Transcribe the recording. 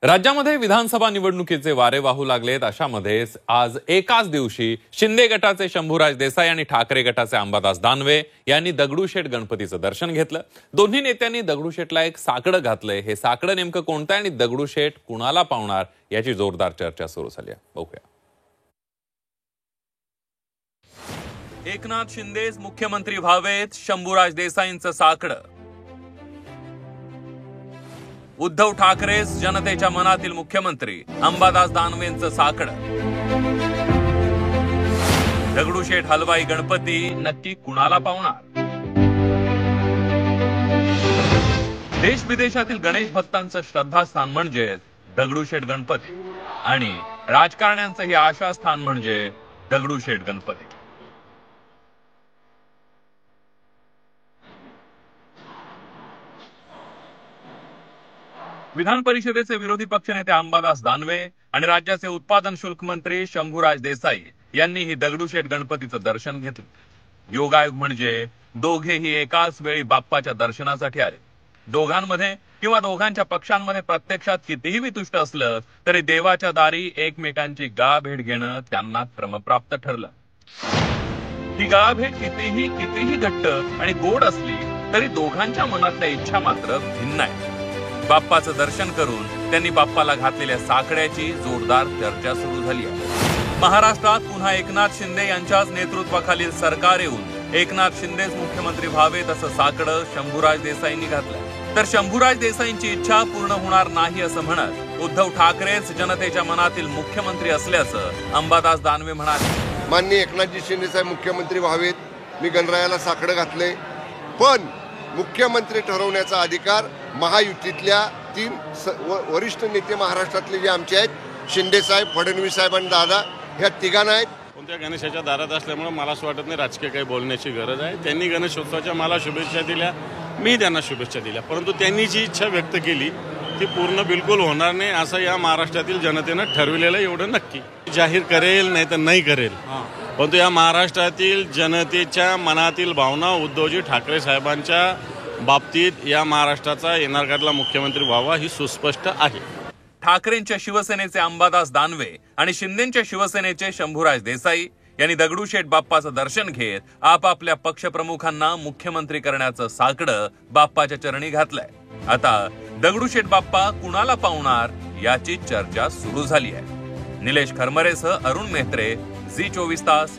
राज्यामध्ये विधानसभा निवडणुकीचे वारे वाहू लागलेत। अशामध्येच आज एकाच दिवशी शिंदे गटाचे शंभूराज देसाई आणि ठाकरे गटाचे अंबादास दानवे यांनी दगडूशेठ गणपतीचं दर्शन घेतलं। दोन्ही नेत्यांनी दगडूशेठला एक साकडं घातलंय। हे साकडं नेमकं कोणतं आणि दगडूशेठ कुणाला पावणार याची जोरदार चर्चा सुरू झाली आहे। बघूया। एकनाथ शिंदेच मुख्यमंत्री व्हावेत, शंभूराज देसाईंचं साकडं। उद्धव ठाकरेच जनतेच्या मनातील मुख्यमंत्री, अंबादास दानवेंचं साकडं। दगडूशेठ हलवाई गणपती नक्की कुणाला पावणार? देश विदेशातील गणेश भक्तांचं श्रद्धास्थान म्हणजे दगडूशेठ गणपती आणि राजकारण्यांचं हे आशास्थान म्हणजे दगडूशेठ गणपती। विधान परिषदेचे विरोधी पक्षनेते अंबादास दानवे आणि राज्याचे उत्पादन शुल्क मंत्री शंभूराज देसाई यांनीही दगडूशेठ गणपतीचं दर्शन घेतलं। योगायोग म्हणजे दोघेही एकाच वेळी बाप्पाच्या दर्शनासाठी आले। दोघांमध्ये किंवा दोघांच्या पक्षांमध्ये प्रत्यक्षात कितीही वितुष्ट असलं तरी देवाच्या दारी एकमेकांची गाळभेट घेणं त्यांना क्रमप्राप्त ठरलं। ही गाळभेट कितीही घट्ट आणि गोड असली तरी दोघांच्या मनातल्या इच्छा मात्र भिन्न आहे। बाप्पाचं दर्शन करून त्यांनी बाप्पाला घातलेल्या साकड्याची जोरदार चर्चा सुरू झाली आहे। महाराष्ट्रात पुन्हा एकनाथ शिंदे यांच्याच नेतृत्वाखालील सरकार येऊन एकनाथ शिंदेच मुख्यमंत्री व्हावेत असं साकडं शंभूराज देसाईंनी घातलं। तर शंभूराज देसाईंची इच्छा पूर्ण होणार नाही असं म्हणत उद्धव ठाकरेच जनतेच्या मनातील मुख्यमंत्री असल्याचं अंबादास दानवे म्हणाले। माननीय एकनाथजी शिंदे साहेब मुख्यमंत्री व्हावेत, मी गणरायाला साकडं घातले, पण मुख्यमंत्री ठरवण्याचा अधिकार महायुतीतल्या 3 वरिष्ठ नेते महाराष्ट्रातले जे आमचे आहेत, शिंदे साहेब, फडणवीस साहेब आणि दादा, ह्या तिघांना आहेत। कोणत्या गणेशाच्या दारात असल्यामुळे मला असं वाटत नाही राजकीय काही बोलण्याची गरज आहे। त्यांनी गणेशोत्सवाच्या मला शुभेच्छा दिल्या, मी त्यांना शुभेच्छा दिल्या, परंतु त्यांनी जी इच्छा व्यक्त केली ती पूर्ण बिलकुल होणार नाही असं या महाराष्ट्रातील जनतेनं ठरविलेलं एवढं नक्की। जाहीर करेल नाही तर नाही करेल, परंतु या महाराष्ट्रातील जनतेच्या मनातील भावना उद्धवजी ठाकरे साहेबांच्या बाबतीत या महाराष्ट्राचा येणार काळातला मुख्यमंत्री व्हावा ही सुस्पष्ट आहे। ठाकरेंच्या शिवसेनेचे अंबादास दानवे आणि शिंदेच्या शिवसेनेचे शंभूराज देसाई यांनी दगडूशेठ बाप्पाचं दर्शन घेत आपापल्या पक्षप्रमुखांना मुख्यमंत्री करण्याचं साकडं बाप्पाच्या चरणी घातलंय। आता दगडूशेठ बाप्पा कुणाला पावणार याची चर्चा सुरू झाली आहे। निलेश खरमरेसह अरुण मेहत्रे, झी 24 तास,